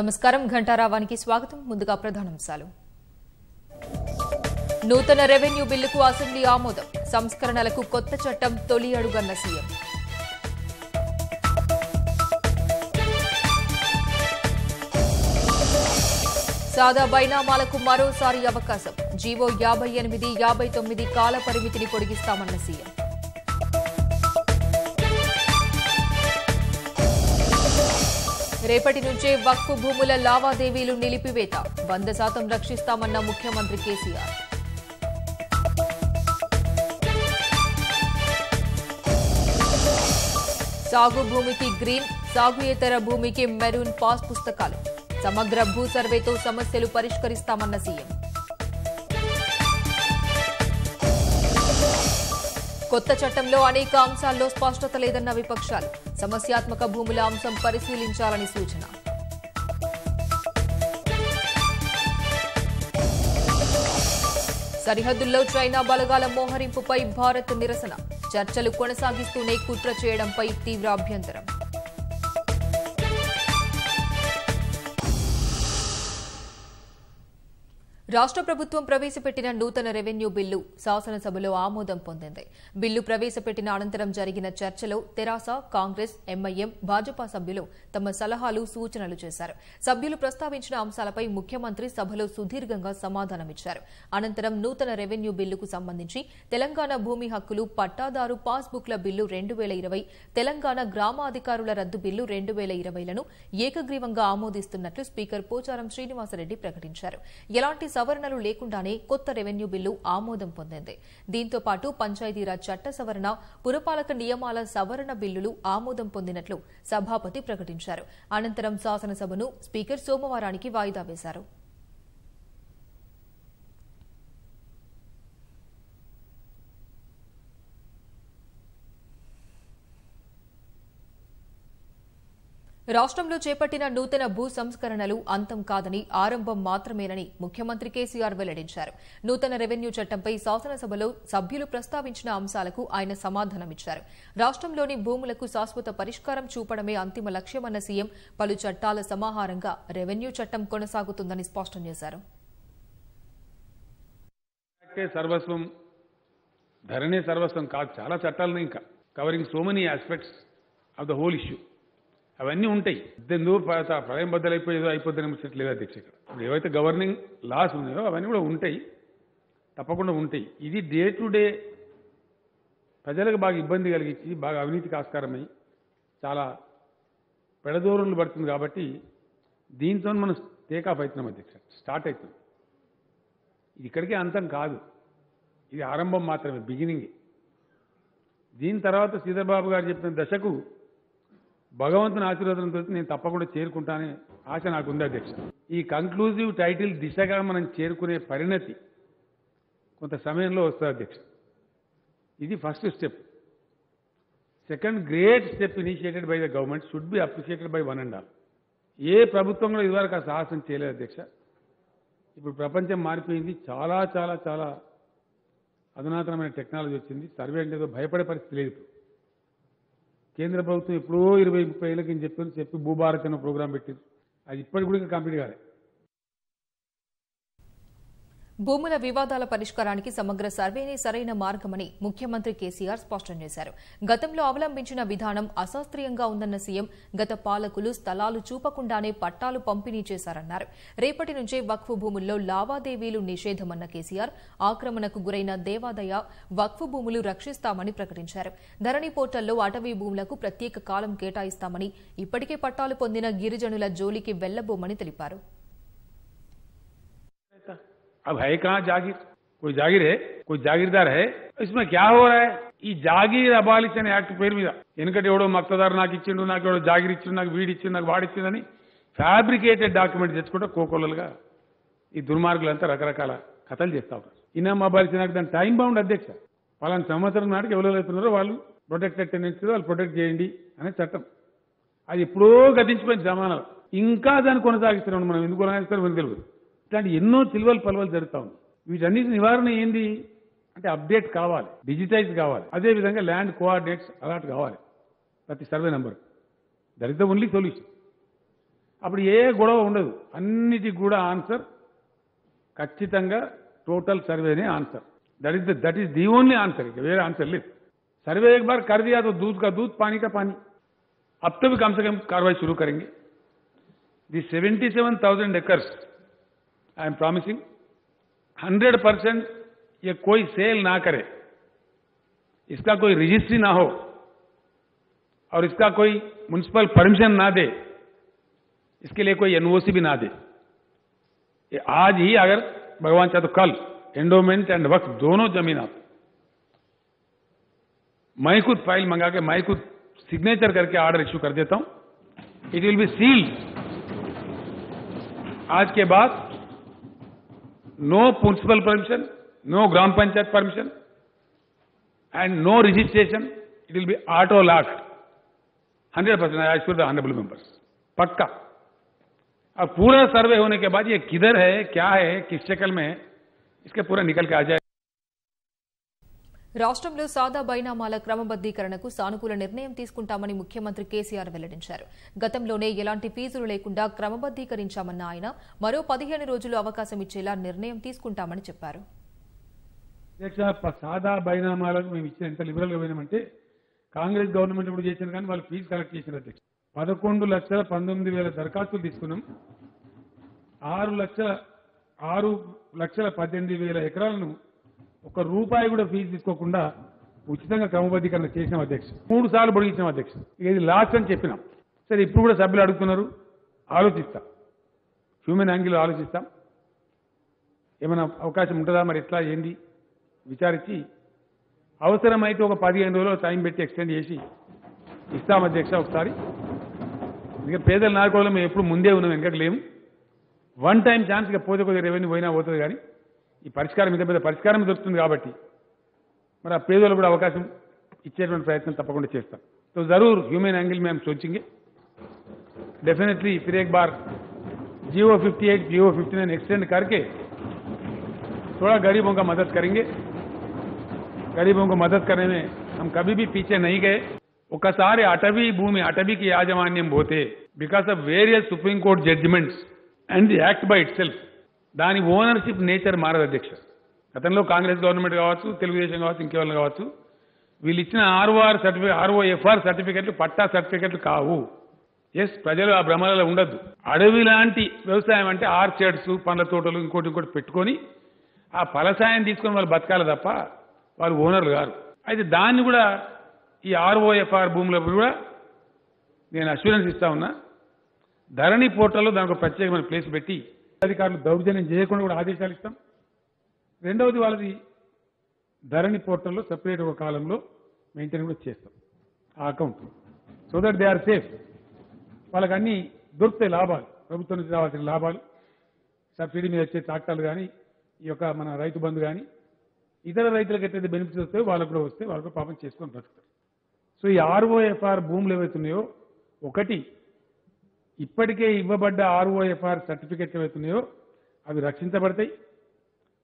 నమస్కారం ఘంటారావానికి స్వాగతం. ముందుగా ప్రధానాంశాలు. నూతన రెవెన్యూ బిల్లుకు అసెంబ్లీ ఆమోదం. సంస్కరణలకు కొత్త చట్టం తొలి అడుగన్న సీఎం. సాదా బైనామాలకు మరోసారి అవకాశం. జీవో 58, 59 కాల పరిమితిని పొడిగిస్తామన్న సీఎం. రేపటి నుంచే వక్ఫ్ భూముల లావాదేవీలు నిలిపివేత. 100% రక్షిస్తామన్న ముఖ్యమంత్రి కేసీఆర్. సాగు భూమికి గ్రీన్, సాగుయేతర భూమికి మెరూన్ పాస్ పుస్తకాలు. సమగ్ర భూ సర్వేతో సమస్యలు పరిష్కరిస్తామన్న సీఎం. కొత్త చట్టంలో అనేక అంశాల్లో స్పష్టత లేదన్న విపక్షాలు. సమస్యాత్మక భూముల అంశం పరిశీలించాలని సూచన. సరిహద్దుల్లో చైనా బలగాల మోహరింపుపై భారత్ నిరసన. చర్చలు కొనసాగిస్తూనే కుట్ర చేయడంపై తీవ్ర అభ్యంతరం. రాష్ట్ర ప్రభుత్వం ప్రవేశపెట్టిన నూతన రెవెన్యూ బిల్లు శాసనసభలో ఆమోదం పొందింది. బిల్లు ప్రవేశపెట్టిన అనంతరం జరిగిన చర్చలో తెరాస, కాంగ్రెస్, ఎంఐఎం, భాజపా సభ్యులు తమ సలహాలు, సూచనలు చేశారు. సభ్యులు ప్రస్తావించిన అంశాలపై ముఖ్యమంత్రి సభలో సుదీర్ఘంగా సమాధానమిచ్చారు. అనంతరం నూతన రెవెన్యూ బిల్లుకు సంబంధించి తెలంగాణ భూమి హక్కులు, పట్టాదారు పాస్బుక్ల బిల్లు 2020, తెలంగాణ గ్రామాధికారుల రద్దు బిల్లు 2020లను ఏకగ్రీవంగా ఆమోదిస్తున్నట్లు స్పీకర్ పోచారం శ్రీనివాసరెడ్డి ప్రకటించారు. ఎలాంటి సవరణలు లేకుండానే కొత్త రెవెన్యూ బిల్లు ఆమోదం పొందింది. దీంతో పాటు పంచాయతీరాజ్ చట్ట సవరణ, పురపాలక నియమాల సవరణ బిల్లులు ఆమోదం పొందినట్లు సభాపతి ప్రకటించారు. అనంతరం శాసనసభను స్పీకర్ సోమవారానికి వాయిదా వేశారు. రాష్ట్రంలో చేపట్టిన నూతన భూ సంస్కరణలు అంతం కాదని, ఆరంభం మాత్రమేనని ముఖ్యమంత్రి కేసీఆర్ వెల్లడించారు. నూతన రెవెన్యూ చట్టంపై శాసనసభలో సభ్యులు ప్రస్తావించిన అంశాలకు ఆయన సమాధానమిచ్చారు. రాష్ట్రంలోని భూములకు శాశ్వత పరిష్కారం చూపడమే అంతిమ లక్ష్యమన్న సీఎం పలు చట్టాల సమాహారంగా రెవెన్యూ చట్టం కొనసాగుతుందని స్పష్టం చేశారు. సర్వస్వం ధరణే సర్వస్వం కాదు, చాలా చట్టాలను ఇంకా covering so many aspects of the whole issue అవన్నీ ఉంటాయి. దూరం ప్రళయం బద్దలైపోయేదో అయిపోద్దని ముచ్చట్లేదు అధ్యక్ష. ఇక్కడ ఏవైతే గవర్నింగ్ లాస్ ఉన్నాయో అవన్నీ కూడా ఉంటాయి, తప్పకుండా ఉంటాయి. ఇది డే టు డే ప్రజలకు బాగా ఇబ్బంది కలిగించి, బాగా అవినీతికి ఆస్కారమై చాలా పెడదోరులు పడుతుంది. కాబట్టి దీంతో మనం టేకాఫ్ అవుతున్నాం అధ్యక్ష, స్టార్ట్ అవుతుంది. ఇది ఇక్కడికే అంతం కాదు, ఇది ఆరంభం మాత్రమే, బిగినింగ్. దీని తర్వాత శ్రీధర్బాబు గారు చెప్పిన దశకు భగవంతుని ఆశీర్వాదంతో నేను తప్పకుండా చేరుకుంటానే ఆశ నాకుంది అధ్యక్ష. ఈ కంక్లూజివ్ టైటిల్ దిశగా మనం చేరుకునే పరిణతి కొంత సమయంలో వస్తుంది అధ్యక్ష. ఇది first step. Second great step initiated by the government should be appreciated by one and all. ఏ ప్రభుత్వం కూడా ఇదివరకు ఆ సాహసం చేయలేదు అధ్యక్ష. ఇప్పుడు ప్రపంచం మారిపోయింది, చాలా చాలా చాలా అధునాతనమైన టెక్నాలజీ వచ్చింది. సర్వే అంటే ఏదో భయపడే పరిస్థితి లేదు. కేంద్ర ప్రభుత్వం ఎప్పుడో 20-30 ఏళ్ళకి చెప్పి భూభారత్ అనే ప్రోగ్రాం పెట్టింది. అది ఇప్పటికి కూడా కంప్లీట్ కాలేదు. భూముల వివాదాల పరిష్కారానికి సమగ్ర సర్వేనే సరైన మార్గమని ముఖ్యమంత్రి కేసీఆర్ స్పష్టం చేశారు. గతంలో అవలంబించిన విధానం అశాస్త్రీయంగా ఉందన్న సీఎం గత పాలకులు స్థలాలు చూపకుండానే పట్టాలు పంపిణీ చేశారన్నారు. రేపటి నుంచే వక్ఫ్ భూముల్లో లావాదేవీలు నిషేధమన్న కేసీఆర్ ఆక్రమణకు గురైన దేవాదాయ, వక్ఫ్ భూములు రక్షిస్తామని ప్రకటించారు. ధరణి పోర్టల్లో అటవీ భూములకు ప్రత్యేక కాలం కేటాయిస్తామని, ఇప్పటికే పట్టాలు పొందిన గిరిజనుల జోలికి వెళ్లబోమని తెలిపారు. अब है कहाँ जागीर? कोई जागीर है? कोई जागीरदार है? इसमें क्या हो रहा है? ఈ జాగీర్ అబాలిషన్ యాక్ట్ పేరు మీద ఎందుకంటే ఎవడో మక్తదారు నాకు ఇచ్చిండు, నాకు ఎవడో జాగీర్ ఇచ్చిండు, నాకు వీడిచ్చిండు, నాకు వాడిచ్చిందని ఫ్యాబ్రికేటెడ్ డాక్యుమెంట్ తెచ్చుకుంటే కోకోలలుగా ఈ దుర్మార్గులంతా రకరకాల కథలు చేస్తా ఉంటారు. ఇనాం అబాలిషన్ యాక్ట్ దాని టైం బౌండ్ అధ్యక్ష. పలానా సంవత్సరం నాటికి ఎవరు అవుతున్నారో వాళ్ళు ప్రొటెక్టెడ్ టెనెన్సీ వాళ్ళు ప్రొటెక్ట్ చేయండి అనే చట్టం. అది ఎప్పుడో గతించిపోయిన జమానాలు ఇంకా దాన్ని కొనసాగిస్తున్నాం. మనం ఎందుకు కొనసాగిస్తారో మనకు తెలియదు. ఇట్లాంటి ఎన్నో చిల్వలు పలువలు జరుగుతూ ఉంది. వీటన్నిటి నివారణ ఏంది అంటే అప్డేట్ కావాలి, డిజిటైజ్ కావాలి. అదేవిధంగా ల్యాండ్ కోఆర్డినేట్స్ అలాట్ కావాలి ప్రతి survey number. That is the only solution. అప్పుడు ఏ గొడవ ఉండదు. అన్నిటికి కూడా ఆన్సర్ ఖచ్చితంగా టోటల్ సర్వేనే answer. That is the only answer. వేరే ఆన్సర్ లేదు. सर्वे एक बार कर दिया तो दूध का दूध पानी का पानी. अब तो भी कम से कम कार्रवाई शुरू करेंगे. दी 77,000 एकर्स आई एम प्रॉमिसिंग 100% ये कोई सेल ना करे, इसका कोई रजिस्ट्री ना हो और इसका कोई म्युनिसिपल परमिशन ना दे, इसके लिए कोई एनओसी भी ना दे. ये आज ही अगर भगवान चाहे तो कल एंडोमेंट एंड वक्फ दोनों जमीन आप मैं खुद फाइल मंगा के मैं खुद सिग्नेचर करके ऑर्डर इश्यू कर देता हूं. It will be sealed. आज के बाद no municipal permission, no gram panchayat permission and no registration. It will be auto locked 100%. I assure the honourable members. पक्का. अब पूरा सर्वे होने के बाद ये किधर है, क्या है, किस शक्ल में है, इसके पूरा निकल के आ जाए. రాష్ట్రంలో సాదా బైనామాల క్రమబద్దీకరణకు సానుకూల నిర్ణయం తీసుకుంటామని ముఖ్యమంత్రి కేసీఆర్ వెల్లడించారు. గతంలోనే ఎలాంటి ఫీజులు లేకుండా క్రమబద్దీకరించామన్న ఆయన మరో 15 రోజులు అవకాశం ఇచ్చేలా నిర్ణయం తీసుకుంటామని చెప్పారు. సాదా బైనామాలకు మేము ఇచ్చిన ఎంత లిబరల్ గా పోయినామంటే కాంగ్రెస్ గవర్నమెంట్ ఇప్పుడు చేసిన కానీ వాళ్ళు ఫీజు కలెక్ట్ చేసిన అధ్యక్ష 11,19,000 దరఖాస్తులు తీసుకున్నాం. 6,18,000 ఎకరాలను ఒక రూపాయి కూడా ఫీజు తీసుకోకుండా ఉచితంగా క్రమబద్ధీకరణ చేసినాం అధ్యక్ష. 3 సార్లు పొడిగించాం అధ్యక్ష. ఇది లాస్ట్ అని చెప్పినాం. సరే ఇప్పుడు కూడా సభ్యులు అడుగుతున్నారు, ఆలోచిస్తాం. హ్యూమన్ యాంగిల్ ఆలోచిస్తాం. ఏమైనా అవకాశం ఉంటుందా, మరి ఎట్లా ఏంది విచారించి అవసరమైతే ఒక 15 రోజులు టైం పెట్టి ఎక్స్టెండ్ చేసి ఇస్తాం అధ్యక్ష. ఒకసారి ఇంకా పేదల నాయకులు మేము ఎప్పుడు ముందే ఉన్నాం, వెనకకు లేము. వన్ టైం ఛాన్స్ ఇక పోతే కొద్దిగా రెవెన్యూ పోయినా పోతుంది కానీ ఈ పరిష్కారం ఇంత పెద్ద పరిష్కారం దొరుకుతుంది కాబట్టి మరి ఆ పేదలు కూడా అవకాశం ఇచ్చేటువంటి ప్రయత్నం తప్పకుండా చేస్తాం. तो जरूर ह्यूमन एंगल में हम सोचेंगे. डेफिनेटली फिर एक बार जियो 58 जियो 59 एक्सटेंड करके थोड़ा गरीबों का मदद करेंगे. गरीबों को मदद करने में हम कभी भी पीछे नहीं गए. ఒకసారి అటవీ భూమి అటవీకి యాజమాన్యం పోతే because of various supreme court judgments and the act by itself దాని ఓనర్షిప్ నేచర్ మారదు అధ్యక్ష. గతంలో కాంగ్రెస్ గవర్నమెంట్ కావచ్చు, తెలుగుదేశం కావచ్చు, ఇంకెవరు కావచ్చు, వీళ్ళు ఇచ్చిన ఆర్ఓఎఫ్ఆర్ సర్టిఫికెట్లు పట్టా సర్టిఫికెట్లు కావు. ఎస్, ప్రజలు ఆ భ్రమలలో ఉండద్దు. అడవి లాంటి వ్యవసాయం అంటే ఆర్చర్డ్స్, పండ్ల తోటలు, ఇంకోటి పెట్టుకొని ఆ ఫలసాయం తీసుకొని వాళ్ళు బతకాలి తప్ప వాళ్ళు ఓనర్లు గారు. అయితే దాన్ని కూడా ఈ ఆర్ఓఎఫ్ఆర్ భూముల కూడా నేను అష్యూరెన్స్ ఇస్తా ఉన్నా. ధరణి పోర్టల్లో దానికి ఒక ప్రత్యేకమైన ప్లేస్ పెట్టి అధికారులు దౌర్జన్యం చేయకుండా కూడా ఆదేశాలు ఇస్తాం. రెండవది వాళ్ళది ధరణి పోర్టల్లో సెపరేట్ ఒక కాలంలో మెయింటైన్ కూడా చేస్తాం ఆ account, so that they are safe. వాళ్ళకి అన్ని దొరుకుతాయి లాభాలు, ప్రభుత్వం నుంచి రావాల్సిన లాభాలు, సబ్సిడీ మీద వచ్చే ట్రాక్టర్లు కానీ, ఈ యొక్క మన రైతు బంధు కానీ, ఇతర రైతులకు ఎట్లయితే బెనిఫిట్స్ వస్తాయో వాళ్ళకు కూడా వస్తే వాళ్ళకు పాపం చేసుకొని బ్రతుకుతారు. సో ఈ ఆర్ఓఎఫ్ఆర్ భూములు ఏవైతున్నాయో, ఒకటి ఇప్పటికే ఇవ్వబడ్డ ఆర్ఓఎఫ్ఆర్ సర్టిఫికెట్లు ఏవైతున్నాయో అవి రక్షించబడతాయి,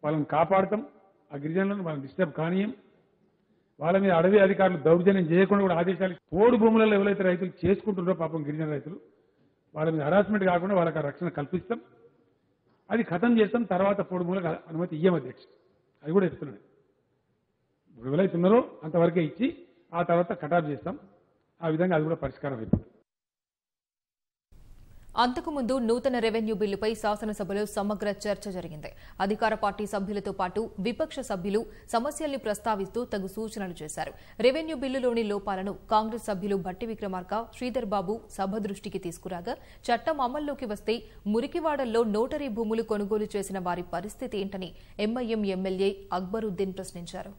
వాళ్ళని కాపాడతాం. ఆ గిరిజనులను వాళ్ళని డిస్టర్బ్ కానీయం. వాళ్ళ మీద అడవి అధికారులు దౌర్జన్యం చేయకుండా కూడా ఆదేశాలు. పోడు భూములలో ఎవరైతే రైతులు చేసుకుంటున్నారో పాపం గిరిజన రైతులు, వాళ్ళ మీద హరాస్మెంట్ కాకుండా వాళ్ళకి ఆ రక్షణ కల్పిస్తాం. అది ఖతం చేస్తాం. తర్వాత పోడు భూములకు అనుమతి ఇయ్యం అధ్యక్ష. అది కూడా ఇస్తున్నాడు. ఎవరైతే ఉన్నారో అంతవరకే ఇచ్చి ఆ తర్వాత కటాఫ్ చేస్తాం. ఆ విధంగా అది కూడా పరిష్కారం అయిపోతుంది. అంతకుముందు నూతన రెవెన్యూ బిల్లుపై శాసనసభలో సమగ్ర చర్చ జరిగింది. అధికార పార్టీ సభ్యులతో పాటు విపక్ష సభ్యులు సమస్యల్ని ప్రస్తావిస్తూ తగు సూచనలు చేశారు. రెవెన్యూ బిల్లులోని లోపాలను కాంగ్రెస్ సభ్యులు భట్టి విక్రమార్క, శ్రీధర్ బాబు సభ దృష్టికి తీసుకురాగా, చట్టం అమల్లోకి వస్తే మురికివాడల్లో నోటరీ భూములు కొనుగోలు చేసిన వారి పరిస్థితి ఏంటని ఎంఐఎం ఎమ్మెల్యే అక్బరుద్దీన్ ప్రశ్నించారు.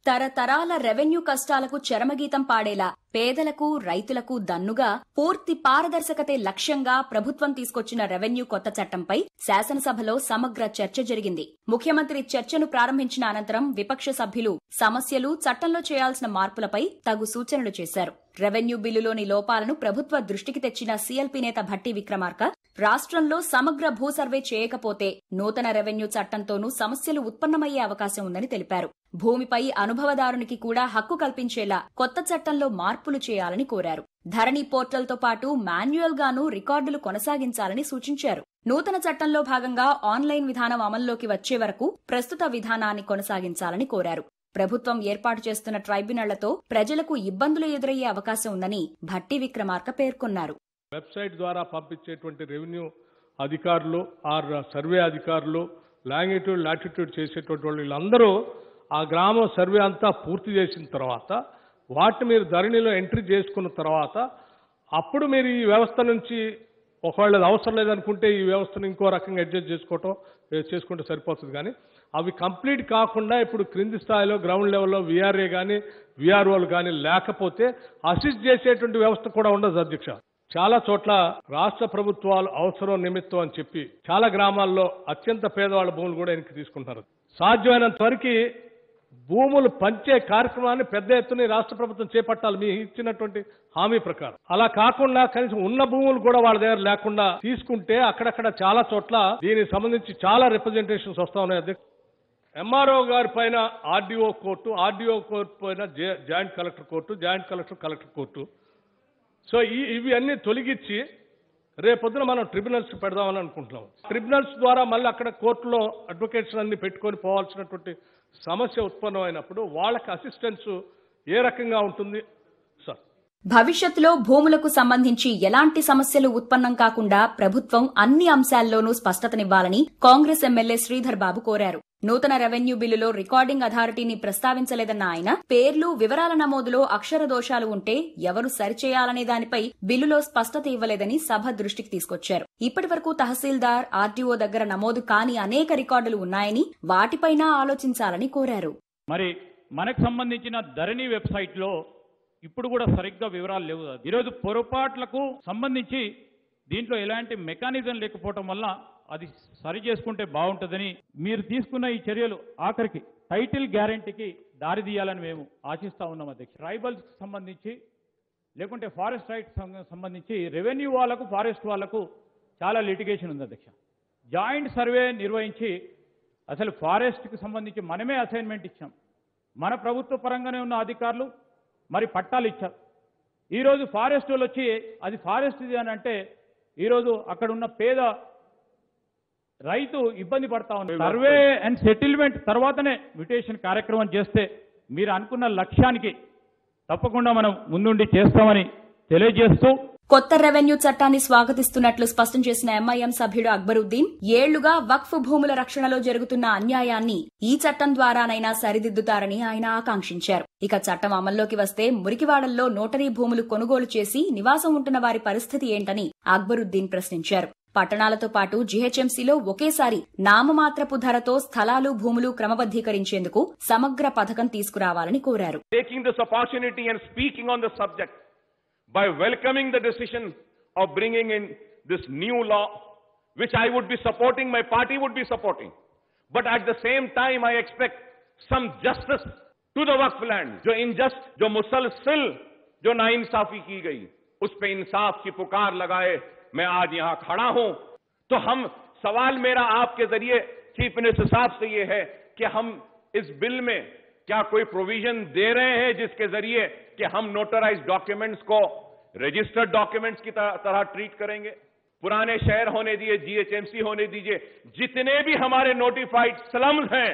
తరతరాల రెవెన్యూ కష్టాలకు చరమగీతం పాడేలా పేదలకు, రైతులకు దన్నుగా పూర్తి పారదర్శకతే లక్ష్యంగా ప్రభుత్వం తీసుకొచ్చిన రెవెన్యూ కొత్త చట్టంపై శాసనసభలో సమగ్ర చర్చ జరిగింది. ముఖ్యమంత్రి చర్చను ప్రారంభించిన అనంతరం విపక్ష సభ్యులు సమస్యలు, చట్టంలో చేయాల్సిన మార్పులపై తగు సూచనలు చేశారు. రెవెన్యూ బిల్లులోని లోపాలను ప్రభుత్వ దృష్టికి తెచ్చిన సీఎల్పీ నేత భట్టి విక్రమార్క, రాష్ట్రంలో సమగ్ర భూ సర్వే చేయకపోతే నూతన రెవెన్యూ చట్టంతోనూ సమస్యలు ఉత్పన్నమయ్యే అవకాశం ఉందని తెలిపారు. భూమిపై అనుభవదారునికి కూడా హక్కు కల్పించేలా కొత్త చట్టంలో మార్పులు చేయాలని కోరారు. ధరణి పోర్టల్తో పాటు మాన్యువల్ గాను రికార్డులు కొనసాగించాలని సూచించారు. నూతన చట్టంలో భాగంగా ఆన్లైన్ విధానం అమల్లోకి వచ్చే వరకు ప్రస్తుత విధానాన్ని కొనసాగించాలని కోరారు. ప్రభుత్వం ఏర్పాటు చేస్తున్న ట్రైబ్యునళ్లతో ప్రజలకు ఇబ్బందులు ఎదురయ్యే అవకాశం ఉందని భట్టి విక్రమార్క పేర్కొన్నారు. వెబ్సైట్ ద్వారా పంపించేటువంటి రెవెన్యూ అధికారులు ఆర్ సర్వే అధికారులు లాంగిట్యూడ్ లాటిట్యూడ్ చేసేటువంటి వాళ్ళు వీళ్ళందరూ ఆ గ్రామ సర్వే అంతా పూర్తి చేసిన తర్వాత వాటిని మీరు ధరణిలో ఎంట్రీ చేసుకున్న తర్వాత అప్పుడు మీరు ఈ వ్యవస్థ నుంచి ఒకవేళ అవసరం లేదనుకుంటే ఈ వ్యవస్థను ఇంకో రకంగా అడ్జస్ట్ చేసుకుంటే సరిపోతుంది. కానీ అవి కంప్లీట్ కాకుండా ఇప్పుడు క్రింది స్థాయిలో గ్రౌండ్ లెవెల్లో విఆర్ఏ కానీ విఆర్ఓలు కానీ లేకపోతే అసిస్ట్ చేసేటువంటి వ్యవస్థ కూడా ఉండదు అధ్యక్ష. చాలా చోట్ల రాష్ట్ర ప్రభుత్వాలు అవసరం నిమిత్తం అని చెప్పి చాలా గ్రామాల్లో అత్యంత పేదవాళ్ల భూములు కూడా వెనక్కి తీసుకుంటున్నారు. సాధ్యమైనంత వరకు భూములు పంచే కార్యక్రమాన్ని పెద్ద ఎత్తున రాష్ట్ర ప్రభుత్వం చేపట్టాలి మీ ఇచ్చినటువంటి హామీ ప్రకారం. అలా కాకుండా కనీసం ఉన్న భూములు కూడా వాళ్ళ దగ్గర లేకుండా తీసుకుంటే అక్కడక్కడ చాలా చోట్ల దీనికి సంబంధించి చాలా రిప్రజెంటేషన్స్ వస్తా ఉన్నాయి అధ్యక్ష. ఎంఆర్ఓ గారి పైన ఆర్డీఓ కోర్టు, ఆర్డీఓ కోర్టు పైన joint collector court, joint collector collector court. So ఇవి అన్ని తొలగించి రేపొద్దున మనం ట్రిబ్యునల్స్ పెడదామని అనుకుంటున్నాం. ట్రిబ్యునల్స్ ద్వారా మళ్ళీ అక్కడ కోర్టులో అడ్వకేట్స్ అన్ని పెట్టుకొని పోవాల్సినటువంటి సమస్య ఉత్పన్నమైనప్పుడు వాళ్ళకి అసిస్టెన్స్ ఏ రకంగా ఉంటుంది సార్? భవిష్యత్తులో భూములకు సంబంధించి ఎలాంటి సమస్యలు ఉత్పన్నం కాకుండా ప్రభుత్వం అన్ని అంశాల్లోనూ స్పష్టతనివ్వాలని కాంగ్రెస్ ఎమ్మెల్యే శ్రీధర్ బాబు కోరారు. నూతన రెవెన్యూ బిల్లులో రికార్డింగ్ అథారిటీని ప్రస్తావించలేదన్న ఆయన పేర్లు, వివరాల నమోదులో అక్షర దోషాలు ఉంటే ఎవరు సరిచేయాలనే దానిపై బిల్లులో స్పష్టత ఇవ్వలేదని సభ దృష్టికి తీసుకొచ్చారు. ఇప్పటి వరకు తహసీల్దార్, ఆర్టీఓ దగ్గర నమోదు కాని అనేక రికార్డులు ఉన్నాయని వాటిపైన ఆలోచించాలని కోరారు. మరి మనకు సంబంధించిన ధరణి వెబ్సైట్ లో ఇప్పుడు కూడా సరిగ్గా వివరాలు లేవు. ఈరోజు పొరపాట్లకు సంబంధించి దీంట్లో ఎలాంటి మెకానిజం లేకపోవటం వల్ల అది సరి చేసుకుంటే బాగుంటుందని మీరు తీసుకున్న ఈ చర్యలు ఆఖరికి టైటిల్ గ్యారంటీకి దారి తీయాలని మేము ఆశిస్తా ఉన్నాం అధ్యక్ష. ట్రైబల్స్ సంబంధించి లేకుంటే ఫారెస్ట్ రైట్స్ సంబంధించి రెవెన్యూ వాళ్లకు, ఫారెస్ట్ వాళ్లకు చాలా లిటిగేషన్ ఉంది అధ్యక్ష. జాయింట్ సర్వే నిర్వహించి అసలు ఫారెస్ట్కి సంబంధించి మనమే అసైన్మెంట్ ఇచ్చాం. మన ప్రభుత్వ పరంగానే ఉన్న అధికారులు మరి పట్టాలు ఇచ్చారు. ఈరోజు ఫారెస్ట్ వాళ్ళు వచ్చి అది ఫారెస్ట్ ఇది అని అంటే ఈరోజు అక్కడ ఉన్న పేద రైతు ఇబ్బంది పడతా ఉన్నారు. సర్వే అండ్ సెటిల్మెంట్ తర్వాతనే మ్యూటేషన్ కార్యక్రమం చేస్తే మీరు అనుకున్న లక్ష్యానికి తప్పకుండా మనం ముందుండి చేస్తామని తెలియజేస్తూ కొత్త రెవెన్యూ చట్టాన్ని స్వాగతిస్తున్నట్లు స్పష్టం చేసిన ఎంఐఎం సభ్యుడు అక్బరుద్దీన్ ఏళ్లుగా వక్ఫ్ భూముల రక్షణలో జరుగుతున్న అన్యాయాన్ని ఈ చట్టం ద్వారానైనా సరిదిద్దుతారని ఆయన ఆకాంక్షించారు. ఇక చట్టం అమల్లోకి వస్తే మురికివాడల్లో నోటరీ భూములు కొనుగోలు చేసి నివాసం ఉంటున్న వారి పరిస్థితి ఏంటని అక్బరుద్దీన్ ప్రశ్నించారు. పట్టణాలతో పాటు జీహెచ్ఎంసీలో ఒకేసారి నామమాత్రపు ధరతో స్థలాలు, భూములు క్రమబద్దీకరించేందుకు సమగ్ర పథకం తీసుకురావాలని కోరారు. By welcoming the decision of bringing in this new law, which I would be supporting, my party would be supporting. But at the same time, I expect some justice to the Waqf land. जो injust, जो मुसलसल, जो नाइंसाफी की गई, उस पे इंसाफ की पुकार लगाए मैं आज यहाँ खड़ा हूं. तो हम सवाल मेरा आपके जरिए चीफ मिनिस्टर साहब से ये है कि हम इस बिल में क्या कोई प्रोविजन दे रहे हैं जिसके जरिए कि हम नोटराइज डॉक्यूमेंट्स को रजिस्टर्ड डॉक्यूमेंट्स की तरह ट्रीट करेंगे? पुराने शहर होने दिए, जीएचएमसी होने दीजिए, जितने भी हमारे नोटिफाइड स्लम्स हैं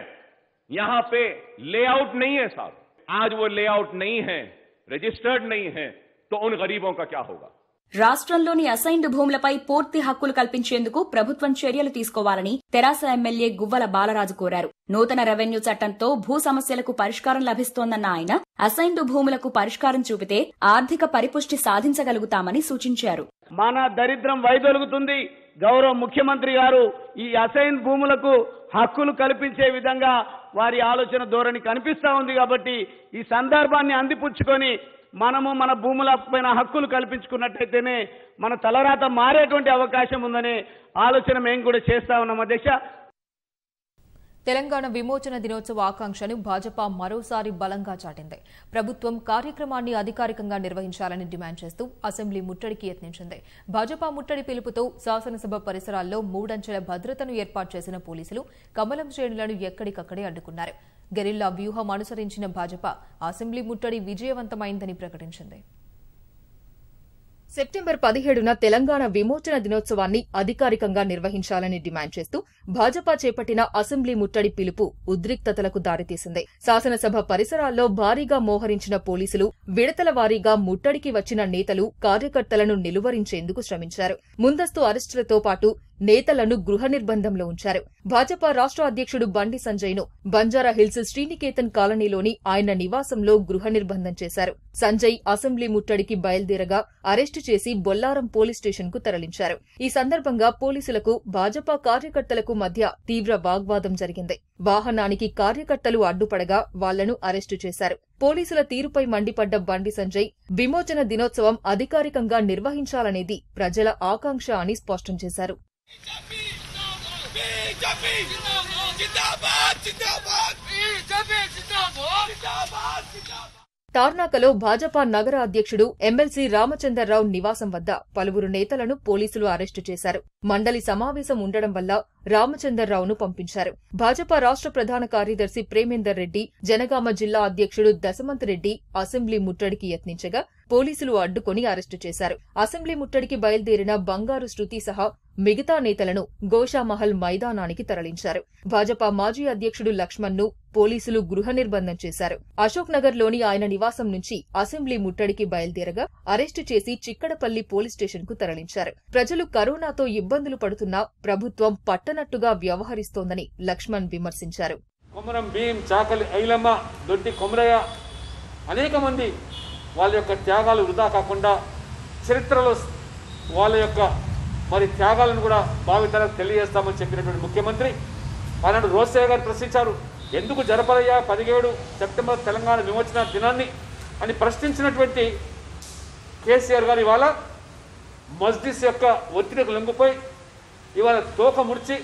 यहां पे लेआउट नहीं है साहब. आज वो लेआउट नहीं है, रजिस्टर्ड नहीं है, तो उन गरीबों का क्या होगा? రాష్ట్రంలోని అసైన్డ్ భూములపై పూర్తి హక్కులు కల్పించేందుకు ప్రభుత్వం చర్యలు తీసుకోవాలని తెరాస ఎమ్మెల్యే గువ్వల బాలరాజు కోరారు. నూతన రెవెన్యూ చట్టంతో భూ సమస్యలకు పరిష్కారం లభిస్తోందన్న ఆయన అసైన్డ్ భూములకు పరిష్కారం చూపితే ఆర్థిక పరిపుష్టి సాధించగలుగుతామని సూచించారు. మన దరిద్రం వైదొలుగుతుంది. గౌరవ ముఖ్యమంత్రి గారు ఈ అసైన్ భూములకు హక్కులు కల్పించే విధంగా వారి ఆలోచన ధోరణి కనిపిస్తా ఉంది. కాబట్టి ఈ సందర్భాన్ని అందిపుచ్చుకొని మనము మన భూముల పైన హక్కులు కల్పించుకున్నట్టయితేనే మన తలరాత మారేటువంటి అవకాశం ఉందనే ఆలోచన మేము కూడా చేస్తా ఉన్నాం అధ్యక్ష. తెలంగాణ విమోచన దినోత్సవ ఆకాంక్షను భాజపా మరోసారి బలంగా చాటింది. ప్రభుత్వం కార్యక్రమాన్ని అధికారికంగా నిర్వహించాలని డిమాండ్ చేస్తూ అసెంబ్లీ ముట్టడికి యత్నించింది. భాజపా ముట్టడి పిలుపుతో శాసనసభ పరిసరాల్లో 3 అంచెల భద్రతను ఏర్పాటు చేసిన పోలీసులు కమలం శ్రేణులను ఎక్కడికక్కడే అడ్డుకున్నారు. గెరిల్లా వ్యూహం అనుసరించిన భాజపా అసెంబ్లీ ముట్టడి విజయవంతమైందని ప్రకటించింది. సెప్టెంబర్ 17న తెలంగాణ విమోచన దినోత్సవాన్ని అధికారికంగా నిర్వహించాలని డిమాండ్ చేస్తూ భాజపా చేపట్టిన అసెంబ్లీ ముట్టడి పిలుపు ఉద్రిక్తతలకు దారితీసింది. శాసనసభ పరిసరాల్లో భారీగా మోహరించిన పోలీసులు విడతల వారీగా ముట్టడికి వచ్చిన నేతలు, కార్యకర్తలను నిలువరించేందుకు శ్రమించారు. ముందస్తు అరెస్టులతో పాటు నేతలను గృహ నిర్బంధంలో ఉంచారు. భాజపా రాష్ట్ర అధ్యక్షుడు బండి సంజయ్ను బంజారాహిల్స్ శ్రీనికేతన్ కాలనీలోని ఆయన నివాసంలో గృహ నిర్బంధం చేశారు. సంజయ్ అసెంబ్లీ ముట్టడికి బయలుదేరగా అరెస్టు చేసి బొల్లారం పోలీస్ స్టేషన్కు తరలించారు. ఈ సందర్భంగా పోలీసులకు భాజపా కార్యకర్తలకు మధ్య తీవ్ర వాగ్వాదం జరిగింది. వాహనానికి కార్యకర్తలు అడ్డుపడగా వాళ్లను అరెస్టు చేశారు. పోలీసుల తీరుపై మండిపడ్డ బండి సంజయ్ విమోచన దినోత్సవం అధికారికంగా నిర్వహించాలనేది ప్రజల ఆకాంక్ష అని స్పష్టం చేశారు. తార్నాకలో భాజపా నగర అధ్యక్షుడు ఎమ్మెల్సీ రామచందర్రావు నివాసం వద్ద పలువురు నేతలను పోలీసులు అరెస్టు చేశారు. మండలి సమావేశం ఉండడం వల్ల రామచందర్రావును పంపించారు. భాజపా రాష్ట్ర ప్రధాన కార్యదర్శి ప్రేమేందర్ రెడ్డి, జనగామ జిల్లా అధ్యక్షుడు దశమంత్ రెడ్డి అసెంబ్లీ ముట్టడికి యత్నించగా పోలీసులు అడ్డుకొని అరెస్టు చేశారు. అసెంబ్లీ ముట్టడికి బయలుదేరిన బంగారు శృతి సహా మిగతా నేతలను గోషామహల్ మైదానానికి తరలించారు. భాజపా మాజీ అధ్యక్షుడు లక్ష్మణ్ను పోలీసులు గృహ నిర్బంధం చేశారు. అశోక్ నగర్లోని ఆయన నివాసం నుంచి అసెంబ్లీ ముట్టడికి బయలుదేరగా అరెస్టు చేసి చిక్కడపల్లి పోలీస్ స్టేషన్కు తరలించారు. ప్రజలు కరోనాతో ఇబ్బందులు పడుతున్నా ప్రభుత్వం పట్టనట్టుగా వ్యవహరిస్తోందని లక్ష్మణ్ విమర్శించారు. కొమరం భీం, చాకలి ఐలమ్మ, దొడ్డి కొమరయ్య అనేక మంది వాళ్ళ యొక్క త్యాగాలు వృధా కాకుండా చరిత్రలో వాళ్ళ యొక్క త్యాగాలను కూడా భావితరాలకు తెలియజేస్తామని చెప్పినటువంటి ముఖ్యమంత్రి ఆనాడు రోసయ్య గారు ప్రశ్నించారు, ఎందుకు జరపదయ్యా 17 సెప్టెంబర్ తెలంగాణ విమోచన దినాన్ని అని ప్రశ్నించినటువంటి కేసీఆర్ గారు ఇవాళ మజ్లిస్ యొక్క ఒత్తిడికి లొంగిపోయి ఇవాళ తోక ముడిచి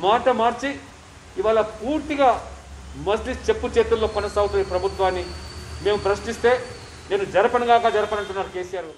మాట మార్చి ఇవాళ పూర్తిగా మజ్లిస్ చెప్పు చేతుల్లో కొనసాగుతున్న ప్రభుత్వాన్ని మేము ప్రశ్నిస్తే నేను జరపనంటున్నారు కేసీఆర్.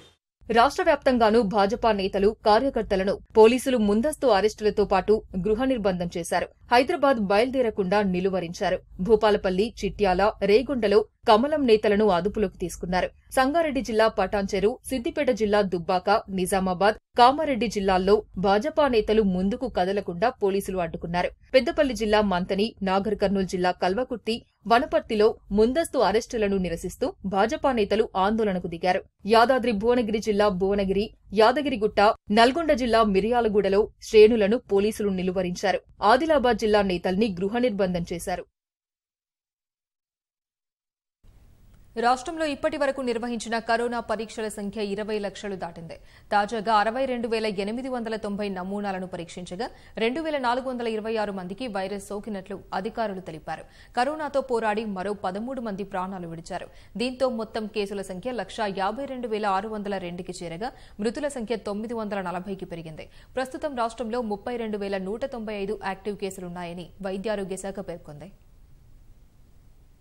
రాష్ట్ర వ్యాప్తంగానూ భాజపా నేతలు, కార్యకర్తలను పోలీసులు ముందస్తు అరెస్టులతో పాటు గృహ నిర్బంధం చేశారు. హైదరాబాద్ బయలుదేరకుండా నిలువరించారు. భూపాలపల్లి, చిట్యాల, రేగొండలో కమలం నేతలను అదుపులోకి తీసుకున్నారు. సంగారెడ్డి జిల్లా పటాన్చెరు, సిద్దిపేట జిల్లా దుబ్బాక, నిజామాబాద్, కామారెడ్డి జిల్లాల్లో భాజపా నేతలు ముందుకు కదలకుండా పోలీసులు అడ్డుకున్నారు. పెద్దపల్లి జిల్లా మంతని, నాగర్ కర్నూల్ జిల్లా కల్వకుర్తి, వనపర్తిలో ముందస్తు అరెస్టులను నిరసిస్తూ భాజపా నేతలు ఆందోళనకు దిగారు. యాదాద్రి భువనగిరి జిల్లా భువనగిరి, యాదగిరిగుట్ట, నల్గొండ జిల్లా మిర్యాలగూడలో శ్రేణులను పోలీసులు నిలువరించారు. ఆదిలాబాద్ జిల్లా నేతల్ని గృహ నిర్బంధం చేశారు. రాష్ట్రంలో ఇప్పటి వరకు నిర్వహించిన కరోనా పరీక్షల సంఖ్య 20 లక్షలు దాటింది. తాజాగా 62,890 నమూనాలను పరీక్షించగా 2,426 మందికి వైరస్ సోకినట్లు అధికారులు తెలిపారు. కరోనాతో పోరాడి మరో 13 మంది ప్రాణాలు విడిచారు. దీంతో మొత్తం కేసుల సంఖ్య 152,602కి చేరగా మృతుల సంఖ్య 940కి పెరిగింది. ప్రస్తుతం రాష్ట్రంలో 32,195 యాక్టివ్ కేసులున్నాయని వైద్యారోగ్య శాఖ పేర్కొంది.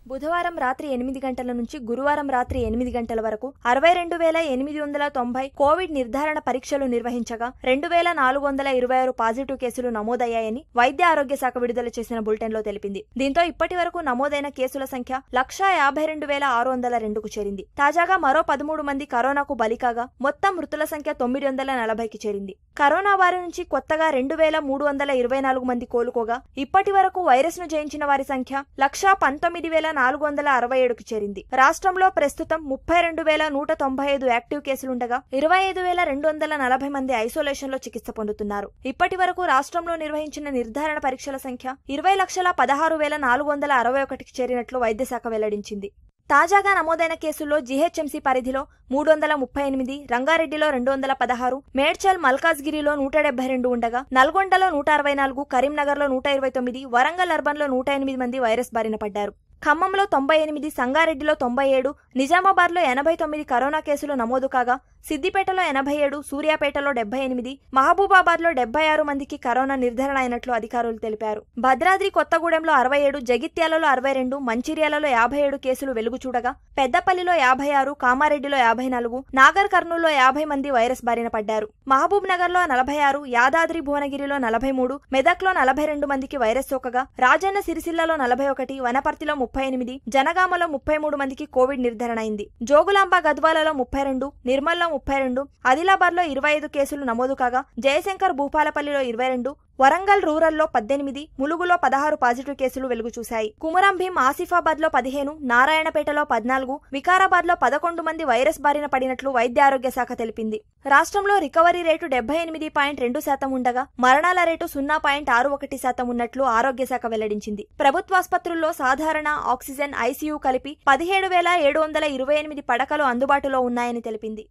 బుధవారం రాత్రి 8 గంటల నుంచి గురువారం రాత్రి 8 గంటల వరకు 62,890 కోవిడ్ నిర్ధారణ పరీక్షలు నిర్వహించగా 2,426 పాజిటివ్ కేసులు నమోదయ్యాయని వైద్య ఆరోగ్య శాఖ విడుదల చేసిన బులెటిన్లో తెలిపింది. దీంతో ఇప్పటి వరకు నమోదైన కేసుల సంఖ్య 152,602కు చేరింది. తాజాగా మరో 13 మంది కరోనాకు బలికాగా మొత్తం మృతుల సంఖ్య 940కి చేరింది. కరోనా వారి నుంచి కొత్తగా 2,324 మంది కోలుకోగా ఇప్పటి వరకు వైరస్ ను జయించిన వారి సంఖ్య 119,467కు చేరింది. రాష్ట్రంలో ప్రస్తుతం 32,195 యాక్టివ్ కేసులుండగా 25,240 మంది ఐసోలేషన్ లో చికిత్స పొందుతున్నారు. ఇప్పటి వరకు రాష్ట్రంలో నిర్వహించిన నిర్ధారణ పరీక్షల సంఖ్య 20,16,461కి చేరినట్లు వైద్యశాఖ వెల్లడించింది. తాజాగా నమోదైన కేసుల్లో జీహెచ్ఎంసీ పరిధిలో 338, రంగారెడ్డిలో 216, మేడ్చల్, మల్కాజ్గిరిలో 172 ఉండగా నల్గొండలో 164, కరీంనగర్లో 129, వరంగల్ అర్బన్లో 108 మంది వైరస్ బారిన పడ్డారు. ఖమ్మంలో 98, సంగారెడ్డిలో 97, నిజామాబాద్లో 89 కరోనా కేసులు నమోదు కాగా సిద్దిపేటలో 87, సూర్యాపేటలో 78, మహబూబాబాద్లో 76 మందికి కరోనా నిర్ధారణ అయినట్లు అధికారులు తెలిపారు. భద్రాద్రి కొత్తగూడెంలో 67, జగిత్యాలలో 62, మంచిర్యాలలో 57 కేసులు వెలుగు చూడగా పెద్దపల్లిలో 56, కామారెడ్డిలో 54, నాగర్ కర్నూల్లో 50 మంది వైరస్ బారిన పడ్డారు. మహబూబ్ నగర్లో 46, యాదాద్రి భువనగిరిలో 43, మెదక్లో 42 మందికి వైరస్ సోకగా రాజన్న సిరిసిల్లలో 41, వనపర్తిలో 38, జనగామలో 33 మందికి కోవిడ్ నిర్ధారణ అయింది. జోగులాంబ గద్వాలలో 32, నిర్మల్లో 32, ఆదిలాబాద్లో 25 కేసులు నమోదు కాగా జయశంకర్ భూపాలపల్లిలో 22, వరంగల్ రూరల్లో 18, ములుగులో 16 పాజిటివ్ కేసులు వెలుగు చూశాయి. కుమురం భీం ఆసిఫాబాద్లో 15, నారాయణపేటలో 14, వికారాబాద్లో 11 మంది వైరస్ బారిన పడినట్లు వైద్య ఆరోగ్య శాఖ తెలిపింది. రాష్ట్రంలో రికవరీ రేటు 78.2% ఉండగా మరణాల రేటు 0.61% ఉన్నట్లు ఆరోగ్య శాఖ వెల్లడించింది. ప్రభుత్వాసుపత్రుల్లో సాధారణ, ఆక్సిజన్, ఐసీయూ కలిపి 17,728 పడకలు అందుబాటులో ఉన్నాయని తెలిపింది.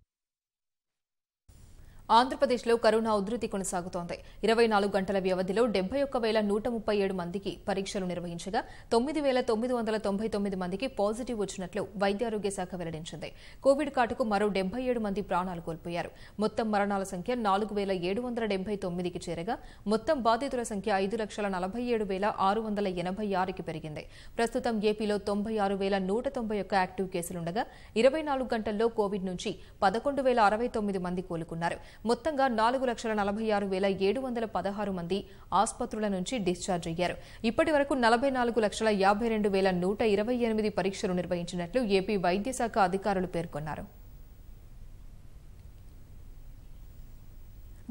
ఆంధ్రప్రదేశ్లో కరోనా ఉధృతి కొనసాగుతోంది. 24 గంటల వ్యవధిలో 71,137 మందికి పరీక్షలు నిర్వహించగా 9,999 మందికి పాజిటివ్ వచ్చినట్లు వైద్యారోగ్య శాఖ వెల్లడించింది. కోవిడ్ కాటుకు మరో 77 మంది ప్రాణాలు కోల్పోయారు. మొత్తం మరణాల సంఖ్య 4,779కి చేరగా మొత్తం బాధితుల సంఖ్య 5,47,686కి పెరిగింది. ప్రస్తుతం ఏపీలో 96,191 యాక్టివ్ కేసులుండగా 24 గంటల్లో కోవిడ్ నుంచి 11,069 మంది కోలుకున్నారు. మొత్తంగా 4,46,716 మంది ఆసుపత్రుల నుంచి డిశ్చార్జ్ అయ్యారు. ఇప్పటి వరకు 44,52,128 పరీక్షలు నిర్వహించినట్లు ఏపీ వైద్య శాఖ అధికారులు పేర్కొన్నారు.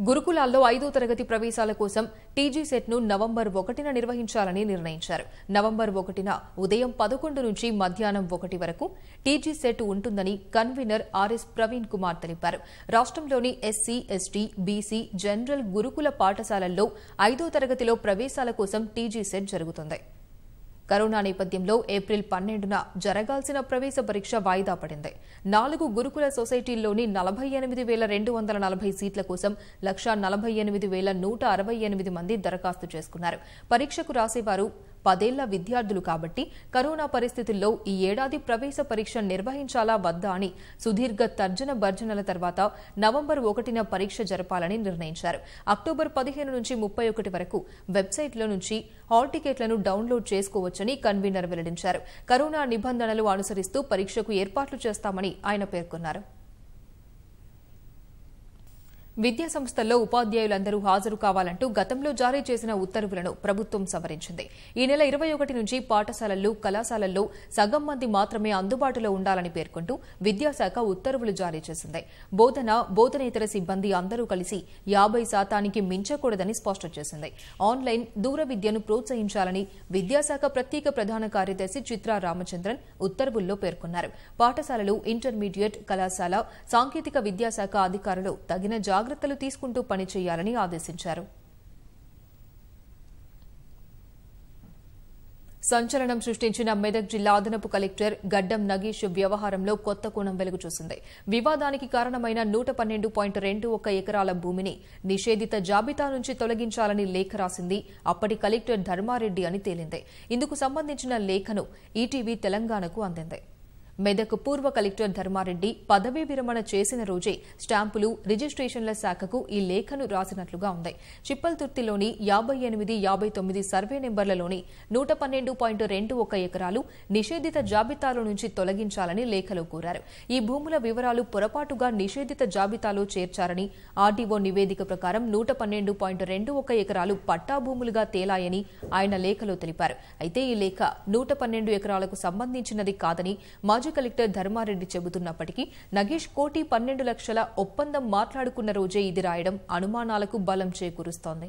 గురుకులాల్లో 5వ తరగతి ప్రవేశాల కోసం టీజీ సెట్ను నవంబర్ 1న నిర్వహించాలని నిర్ణయించారు. నవంబర్ 1న ఉదయం 11 నుంచి మధ్యాహ్నం 1 వరకు టీజీ సెట్ ఉంటుందని కన్వీనర్ ఆర్ఎస్ ప్రవీణ్ కుమార్ తెలిపారు. రాష్ట్రంలోని ఎస్సీ, ఎస్టీ, బీసీ, జనరల్ గురుకుల పాఠశాలల్లో 5వ తరగతిలో ప్రవేశాల కోసం టీజీ సెట్ జరుగుతుంది. కరోనా నేపథ్యంలో ఏప్రిల్ 12న జరగాల్సిన ప్రవేశ పరీక్ష వాయిదా పడింది. 4 గురుకుల సొసైటీల్లోని 48,240 సీట్ల కోసం 148,168 మంది దరఖాస్తు చేసుకున్నారు. పరీక్షకు రాసేవారు 10 ఏళ్ల విద్యార్థులు కాబట్టి కరోనా పరిస్థితుల్లో ఈ ఏడాది ప్రవేశ పరీక్ష నిర్వహించాలా వద్దా అని సుదీర్ఘ తర్జన భర్జనల తర్వాత నవంబర్ 1న పరీక్ష జరపాలని నిర్ణయించారు. అక్టోబర్ 15 నుంచి 31 వరకు వెబ్సైట్లో నుంచి హాల్ టికెట్లను డౌన్లోడ్ చేసుకోవచ్చని కన్వీనర్ వెల్లడించారు. కరోనా నిబంధనలు అనుసరిస్తూ పరీక్షకు ఏర్పాట్లు చేస్తామని ఆయన పేర్కొన్నారు. విద్యా సంస్థల్లో ఉపాధ్యాయులందరూ హాజరు కావాలంటూ గతంలో జారీ చేసిన ఉత్తర్వులను ప్రభుత్వం సవరించింది. ఈ నెల 21 నుంచి పాఠశాలల్లో, కళాశాలల్లో సగం మంది మాత్రమే అందుబాటులో ఉండాలని పేర్కొంటూ విద్యాశాఖ ఉత్తర్వులు జారీ చేసింది. బోధనేతర సిబ్బంది అందరూ కలిసి 50% మించకూడదని స్పష్టం చేసింది. ఆన్లైన్, దూర విద్యను ప్రోత్సహించాలని విద్యాశాఖ ప్రత్యేక ప్రధాన కార్యదర్శి చిత్రా రామచంద్రన్ ఉత్తర్వుల్లో పేర్కొన్నారు. పాఠశాలలు, ఇంటర్మీడియట్, కళాశాల, సాంకేతిక విద్యాశాఖ అధికారులు తగిన జాగ్రత్తలు తీసుకుంటూ పనిచేయాలని ఆదేశించారు. సంచలనం సృష్టించిన మెదక్ జిల్లా అదనపు కలెక్టర్ గడ్డం నగేష్ వ్యవహారంలో కొత్త కోణం వెలుగు చూసింది. వివాదానికి కారణమైన 112.21 ఎకరాల భూమిని నిషేధిత జాబితా నుంచి తొలగించాలని లేఖ రాసింది అప్పటి కలెక్టర్ ధర్మారెడ్డి అని తేలింది. ఇందుకు సంబంధించిన లేఖను ఈటీవీ తెలంగాణకు అందింది. మెదక్ పూర్వ కలెక్టర్ ధర్మారెడ్డి పదవీ విరమణ చేసిన రోజే స్టాంపులు, రిజిస్ట్రేషన్ల శాఖకు ఈ లేఖను రాసినట్లుగా ఉంది. చిప్పల్తుర్తిలోని 58, 59 సర్వే నెంబర్లలోని 112.21 ఎకరాలు నిషేధిత జాబితాలో నుంచి తొలగించాలని లేఖలో కోరారు. ఈ భూముల వివరాలు పొరపాటుగా నిషేధిత జాబితాలో చేర్చారని, ఆర్డీఓ నివేదిక ప్రకారం 112.21 ఎకరాలు పట్టా భూములుగా తేలాయని ఆయన లేఖలో తెలిపారు. అయితే ఈ లేఖ 112 ఎకరాలకు సంబంధించినది కాదని మాజీ కలెక్టర్ ధర్మారెడ్డి చెబుతున్నప్పటికీ నగేష్ 1,12,00,000 ఒప్పందం మాట్లాడుకున్న రోజే ఇది రాయడం అనుమానాలకు బలం చేకూరుస్తోంది.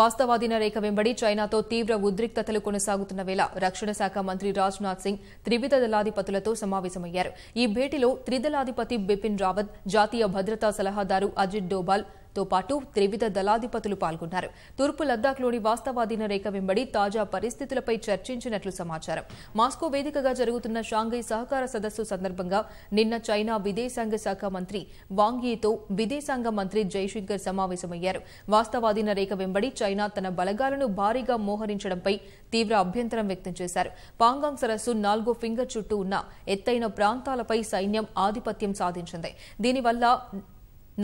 వాస్తవాధీన రేఖ వెంబడి చైనాతో తీవ్ర ఉద్రిక్తతలు కొనసాగుతున్న వేళ రక్షణ శాఖ మంత్రి రాజ్నాథ్ సింగ్ త్రివిధ దళాధిపతులతో సమావేశమయ్యారు. ఈ భేటీలో త్రిదళాధిపతి బిపిన్ రావత్, జాతీయ భద్రతా సలహాదారు అజిత్ డోబాల్, తో పాటు త్రివిధ దళాధిపతులు పాల్గొన్నారు. తూర్పు లద్దాఖ్లోని వాస్తవాధీన రేఖ వెంబడి తాజా పరిస్థితులపై చర్చించినట్లు సమాచారం. మాస్కో వేదికగా జరుగుతున్న షాంఘై సహకార సదస్సు సందర్భంగా నిన్న చైనా విదేశాంగ శాఖ మంత్రి వాంగ్ యీతో విదేశాంగ మంత్రి జైశంకర్ సమావేశమయ్యారు. వాస్తవాధీన రేఖ వెంబడి చైనా తన బలగాలను భారీగా మోహరించడంపై తీవ్ర అభ్యంతరం వ్యక్తం చేశారు. పాంగాంగ్ సరస్సు 4వ ఫింగర్ చుట్టూ ఉన్న ఎత్తైన ప్రాంతాలపై సైన్యం ఆధిపత్యం సాధించింది. దీనివల్ల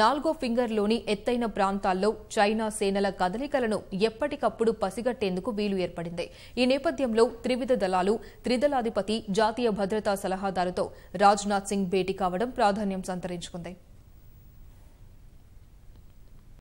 4వ ఫింగర్లోని ఎత్తైన ప్రాంతాల్లో చైనా సేనల కదలికలను ఎప్పటికప్పుడు పసిగట్టేందుకు వీలు ఏర్పడింది. ఈ నేపథ్యంలో త్రివిధ దళాలు, త్రిదళాధిపతి, జాతీయ భద్రతా సలహాదారుతో రాజ్నాథ్ సింగ్ భేటీ కావడం ప్రాధాన్యం సంతరించుకుంది.